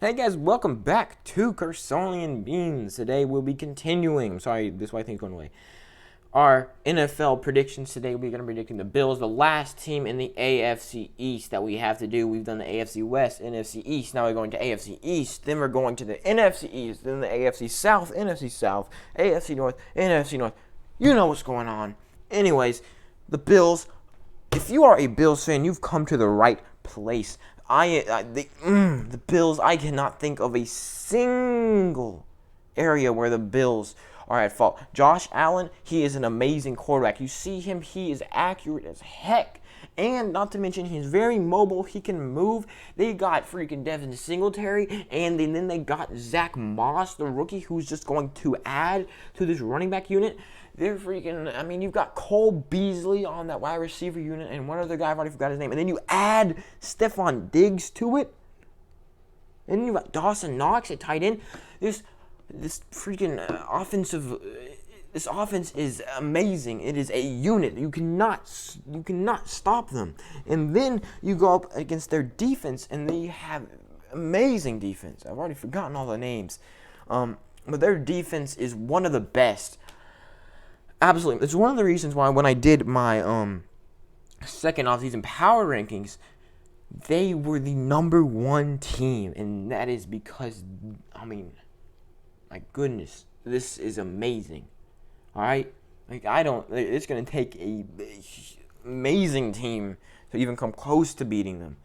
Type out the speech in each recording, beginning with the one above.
Hey guys, welcome back to Carsolian Beans. Today we'll be continuing. Sorry, this white thing's going away. Our NFL predictions today. We're going to be predicting the Bills, the last team in the AFC East that we have to do. We've done the AFC West, NFC East. Now we're going to AFC East. Then we're going to the NFC East. Then the AFC South, NFC South, AFC North, NFC North. You know what's going on. Anyways, the Bills. If you are a Bills fan, you've come to the right place. The Bills, I cannot think of a single area where the Bills are at fault. Josh Allen, he is an amazing quarterback. You see him, he is accurate as heck. And not to mention, he's very mobile. He can move. They got freaking Devin Singletary, and then they got Zach Moss, the rookie, who's just going to add to this running back unit. They're freaking, you've got Cole Beasley on that wide receiver unit, and one other guy, I've already forgot his name. And then you add Stephon Diggs to it. And then you got Dawson Knox at tight end. This freaking this offense is amazing. It is a unit. You cannot stop them. And then you go up against their defense, and they have amazing defense. I've already forgotten all the names. But their defense is one of the best. Absolutely. It's one of the reasons why when I did my second offseason power rankings, they were the number one team. And that is because, my goodness, this is amazing. All right? It's going to take a amazing team to even come close to beating them.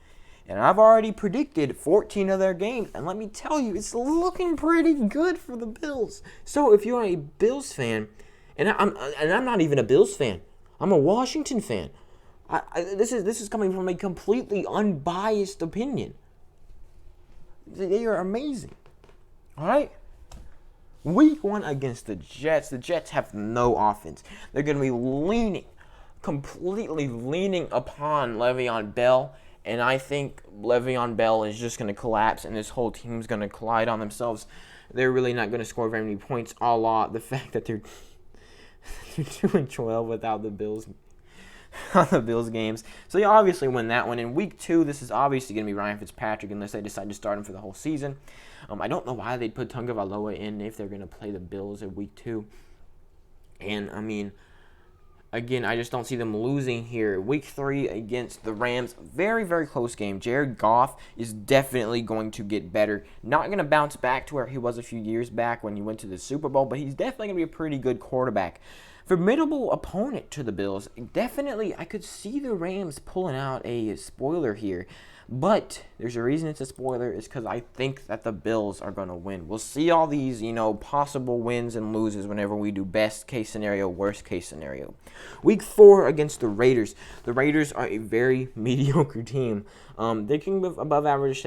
And I've already predicted 14 of their games. And let me tell you, it's looking pretty good for the Bills. So if you're a Bills fan, and I'm not even a Bills fan. I'm a Washington fan. This is coming from a completely unbiased opinion. They are amazing. All right? Week 1 against the Jets. The Jets have no offense. They're going to be completely leaning upon Le'Veon Bell. And I think Le'Veon Bell is just going to collapse, and this whole team's going to collide on themselves. They're really not going to score very many points, a la the fact that they're 2-12 without the Bills on the Bills games. So they obviously win that one. In week 2, this is obviously going to be Ryan Fitzpatrick unless they decide to start him for the whole season. I don't know why they'd put Tunga Valoa in if they're going to play the Bills in week 2. And, again, I just don't see them losing here. Week 3 against the Rams, very, very close game. Jared Goff is definitely going to get better. Not going to bounce back to where he was a few years back when he went to the Super Bowl, but he's definitely going to be a pretty good quarterback. Formidable opponent to the Bills. Definitely, I could see the Rams pulling out a spoiler here. But there's a reason it's a spoiler. It's because I think that the Bills are going to win. We'll see all these, possible wins and loses whenever we do best case scenario, worst case scenario. Week 4 against the Raiders. The Raiders are a very mediocre team. They can be above average,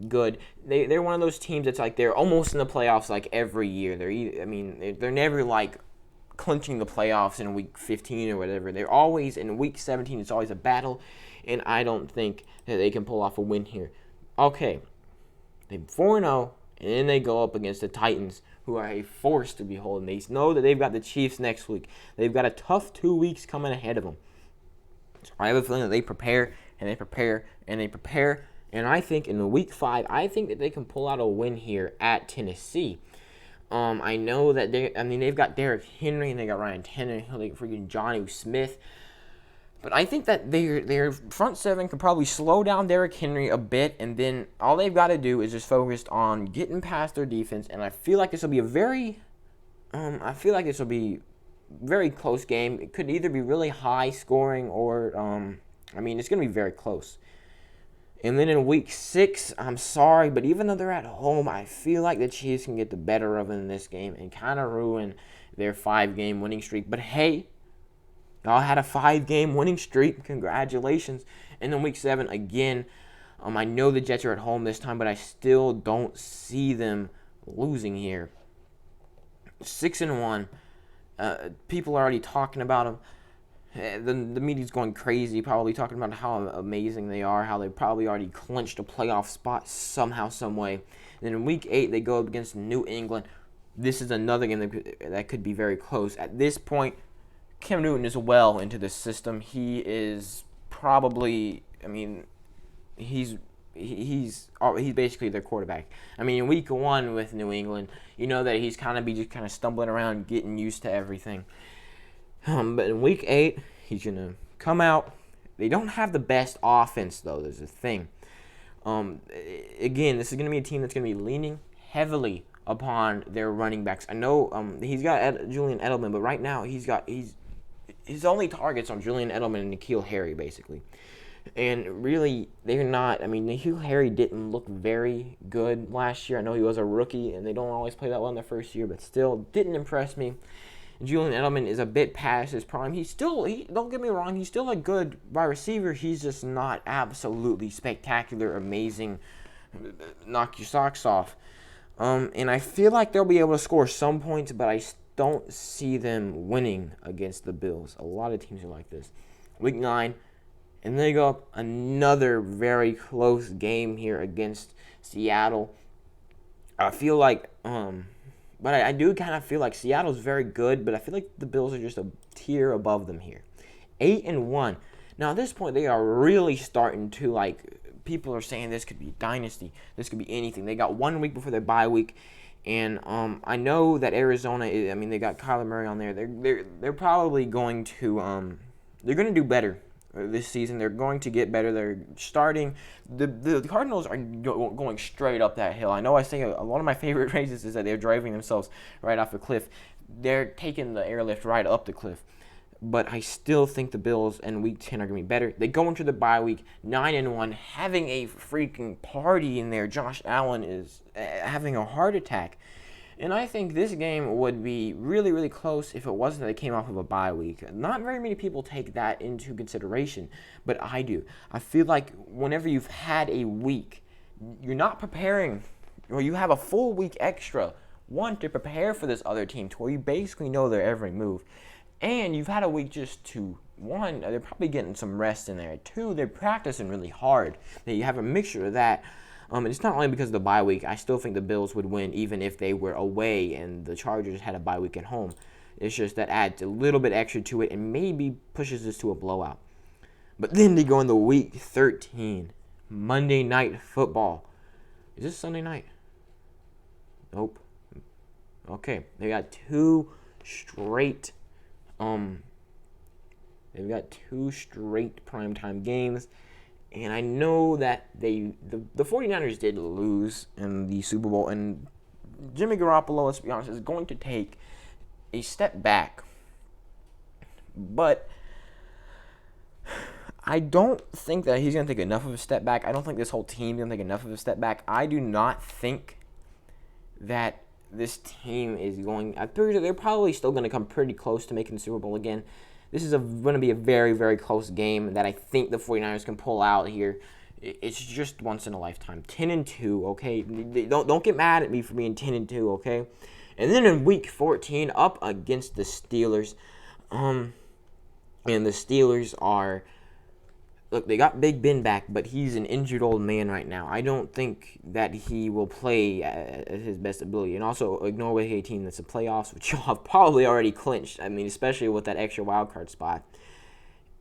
good. They're one of those teams that's like they're almost in the playoffs like every year. They're never like clinching the playoffs in week 15 or whatever. They're always in week 17. It's always a battle, and I don't think that they can pull off a win here. Okay, they're 4-0, and then they go up against the Titans, who are a force to behold. And they know that they've got the Chiefs next week. They've got a tough 2 weeks coming ahead of them. So I have a feeling that they prepare, and they prepare, and they prepare. And I think in the week 5, I think that they can pull out a win here at Tennessee. I know that they've got Derrick Henry, and they got Ryan Tannehill, they got freaking Jonnu Smith. But I think that their front seven could probably slow down Derrick Henry a bit, and then all they've got to do is just focus on getting past their defense. And I feel like this will be very close game. It could either be really high scoring or, it's going to be very close. And then in week 6, I'm sorry, but even though they're at home, I feel like the Chiefs can get the better of them in this game and kind of ruin their 5-game winning streak. But hey, y'all had a 5-game winning streak. Congratulations. And then week 7, again, I know the Jets are at home this time, but I still don't see them losing here. 6-1. People are already talking about them. The media's going crazy, probably talking about how amazing they are, how they probably already clinched a playoff spot somehow, some way. And then in week 8, they go up against New England. This is another game that could be very close. At this point, Cam Newton is well into the system. He is probably, he's he's basically their quarterback. I mean, in week 1 with New England, you know that he's just kind of stumbling around, getting used to everything. But in week 8, he's gonna come out. They don't have the best offense though. There's a thing. Again, this is gonna be a team that's gonna be leaning heavily upon their running backs. I know he's got Julian Edelman, but right now his only targets are Julian Edelman and N'Keal Harry, basically. And really, they're not. I mean, N'Keal Harry didn't look very good last year. I know he was a rookie, and they don't always play that well in their first year, but still didn't impress me. Julian Edelman is a bit past his prime. Don't get me wrong, he's still a good wide receiver. He's just not absolutely spectacular, amazing, knock your socks off. And I feel like they'll be able to score some points, but I don't see them winning against the Bills. A lot of teams are like this. Week 9, and they go up another very close game here against Seattle. I feel like, but I do kind of feel like Seattle's very good, but I feel like the Bills are just a tier above them here. 8-1. Now at this point, they are really starting to people are saying this could be dynasty. This could be anything. They got 1 week before their bye week, and I know that Arizona. They got Kyler Murray on there. They're probably going to they're going to do better this season. They're going to get better. They're starting. The Cardinals are going straight up that hill. I know I say a lot of my favorite phrases is that they're driving themselves right off the cliff. They're taking the airlift right up the cliff. But I still think the Bills in Week 10 are going to be better. They go into the bye week 9-1, having a freaking party in there. Josh Allen is having a heart attack. And I think this game would be really, really close if it wasn't that they came off of a bye week. Not very many people take that into consideration, but I do. I feel like whenever you've had a week, you're not preparing, or you have a full week extra, one, to prepare for this other team, to where you basically know their every move. And you've had a week just to, one, they're probably getting some rest in there. 2, they're practicing really hard. You have a mixture of that. And it's not only because of the bye week. I still think the Bills would win even if they were away and the Chargers had a bye week at home. It's just that adds a little bit extra to it and maybe pushes this to a blowout. But then they go into Week 13, Monday Night Football. Is this Sunday night? Nope. Okay, they got 2 straight they've got 2 straight primetime games, and I know that the 49ers did lose in the Super Bowl, and Jimmy Garoppolo, let's be honest, is going to take a step back, but I don't think that he's going to take enough of a step back. I don't think this whole team is going to take enough of a step back. I do not think that this team is going. I'm pretty sure they're probably still going to come pretty close to making the Super Bowl again. This is going to be a very, very close game that I think the 49ers can pull out here. It's just once in a lifetime. 10-2, okay? Don't get mad at me for being 10-2, okay? And then in Week 14, up against the Steelers. And the Steelers are... Look, they got Big Ben back, but he's an injured old man right now. I don't think that he will play at his best ability. And also, ignore with a team that's in playoffs, which y'all have probably already clinched. I mean, especially with that extra wild card spot.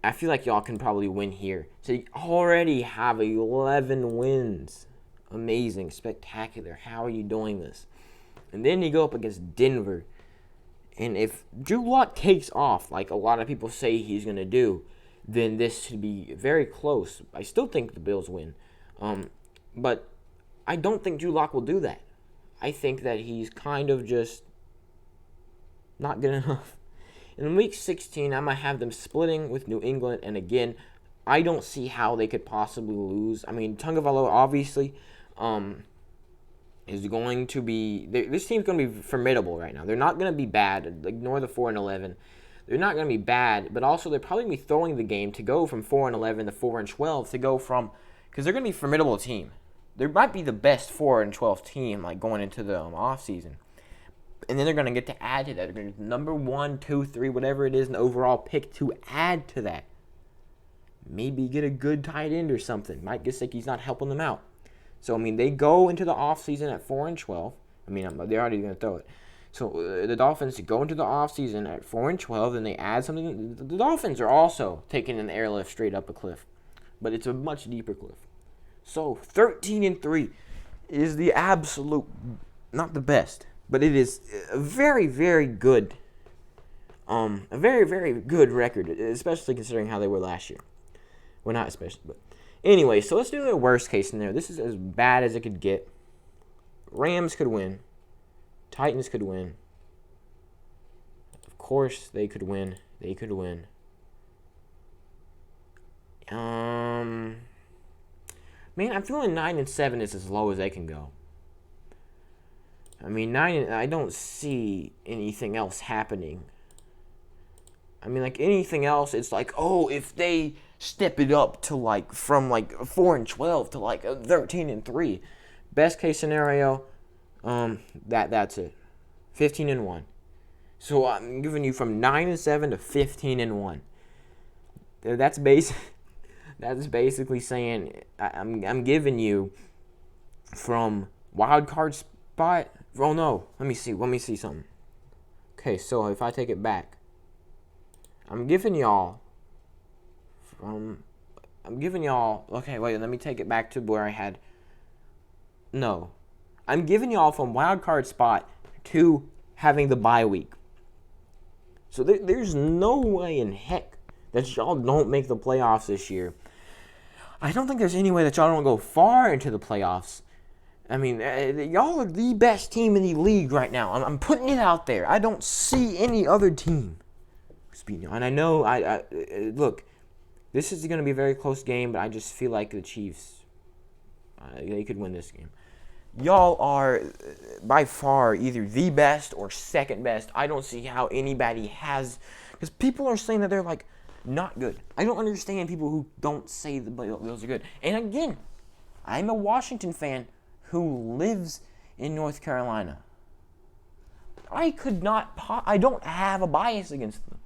I feel like y'all can probably win here. So you already have 11 wins. Amazing, spectacular. How are you doing this? And then you go up against Denver. And if Drew Lock takes off, like a lot of people say he's going to do, then this should be very close. I still think the Bills win. But I don't think Drew Lock will do that. I think that he's kind of just not good enough. In Week 16, I might have them splitting with New England. And again, I don't see how they could possibly lose. I mean, Tagovailoa obviously is going to be... This team's going to be formidable right now. They're not going to be bad. Ignore the 4-11. They're not going to be bad, but also they're probably going to be throwing the game to go from 4-11 to 4-12 to go from... Because they're going to be a formidable team. They might be the best 4-12 team going into the offseason. And then they're going to get to add to that. They're going to get number 1, 2, 3, whatever it is, an overall pick to add to that. Maybe get a good tight end or something. Mike Gesicki's not helping them out. So, I mean, they go into the offseason at 4-12. I mean, they're already going to throw it. So, the Dolphins go into the offseason at 4-12, and they add something. The Dolphins are also taking an airlift straight up a cliff. But it's a much deeper cliff. So 13-3 is the absolute, not the best, but it is a very, very good, a very, very good record, especially considering how they were last year. Well, not especially, but anyway. So let's do the worst case scenario. This is as bad as it could get. Rams could win. Titans could win. Of course, they could win. They could win. Man, I'm feeling 9-7 is as low as they can go. I mean, I don't see anything else happening. I mean, like anything else, it's like, oh, if they step it up to like from like 4-12 to like 13-3, best case scenario, that's it, 15-1. So I'm giving you from 9-7 to 15-1. That's basically saying I'm giving you from wild card spot. Oh no, let me see something. Okay, so if I take it back, I'm giving y'all. Okay, wait. Let me take it back to where I had. No, I'm giving y'all from wild card spot to having the bye week. So there's no way in heck that y'all don't make the playoffs this year. I don't think there's any way that y'all don't go far into the playoffs. I mean, y'all are the best team in the league right now. I'm putting it out there. I don't see any other team. And I know, look, this is going to be a very close game, but I just feel like the Chiefs, they could win this game. Y'all are by far either the best or second best. I don't see how anybody has, because people are saying that they're like not good. I don't understand people who don't say the Bills are good. And again, I'm a Washington fan who lives in North Carolina. I don't have a bias against them.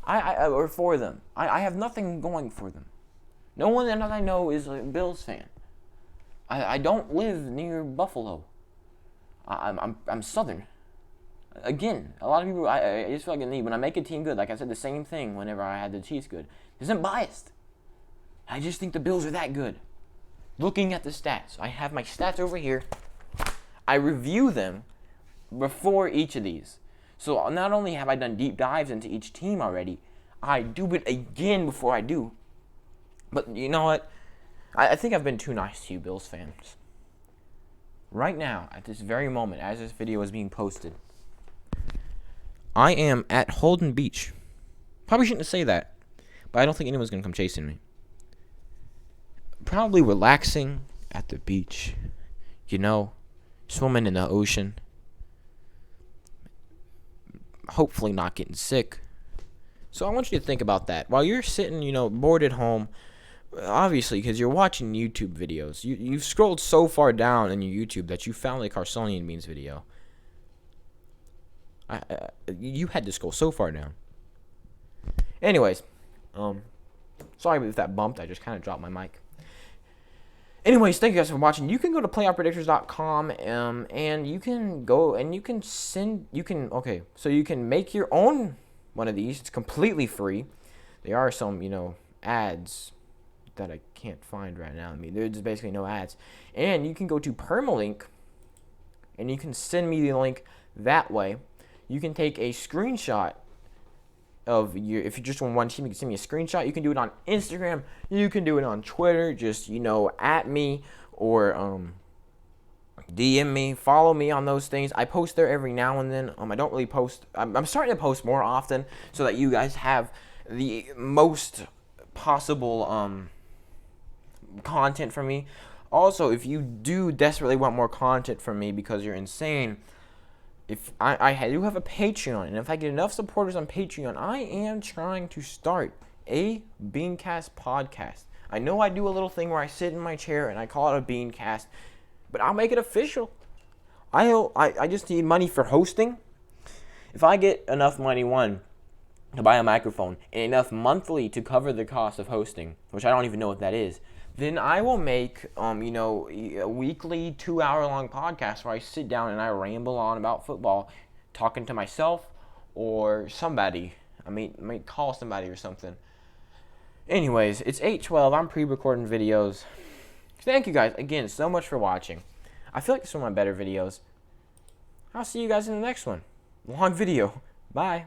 Or for them. I have nothing going for them. No one that I know is a Bills fan. I don't live near Buffalo. I'm Southern. Again, a lot of people, I just feel like when I make a team good, like I said the same thing whenever I had the Chiefs good. Isn't biased. I just think the Bills are that good. Looking at the stats. I have my stats over here. I review them before each of these. So not only have I done deep dives into each team already, I do it again before I do. But you know what? I think I've been too nice to you, Bills fans. Right now, at this very moment, as this video is being posted, I am at Holden Beach. Probably shouldn't say that, but I don't think anyone's going to come chasing me. Probably relaxing at the beach, swimming in the ocean. Hopefully not getting sick. So I want you to think about that. While you're sitting, bored at home, obviously, because you're watching YouTube videos. You've scrolled so far down in your YouTube that you found a Carsonian Beans video. You had to scroll so far down. Anyways, sorry if that bumped. I just kind of dropped my mic. Anyways, thank you guys for watching. You can go to playoffpredictors.com and you can go and you can so you can make your own one of these. It's completely free. There are some, ads that I can't find right now. I mean, there's basically no ads. And you can go to Permalink and you can send me the link that way. You can take a screenshot of if you just want one team, you can send me a screenshot. You can do it on Instagram. You can do it on Twitter. Just, at me or DM me. Follow me on those things. I post there every now and then. I don't really post. I'm starting to post more often so that you guys have the most possible content from me. Also, if you do desperately want more content from me because you're insane, if I do have a Patreon, and if I get enough supporters on Patreon, I am trying to start a Beancast podcast. I know I do a little thing where I sit in my chair and I call it a Beancast, but I'll make it official. I just need money for hosting. If I get enough money, to buy a microphone, and enough monthly to cover the cost of hosting, which I don't even know what that is, then I will make, a weekly 2-hour-long podcast where I sit down and I ramble on about football, talking to myself or somebody. I might call somebody or something. Anyways, it's 8:12. I'm pre-recording videos. Thank you guys again so much for watching. I feel like it's one of my better videos. I'll see you guys in the next one. Long video. Bye.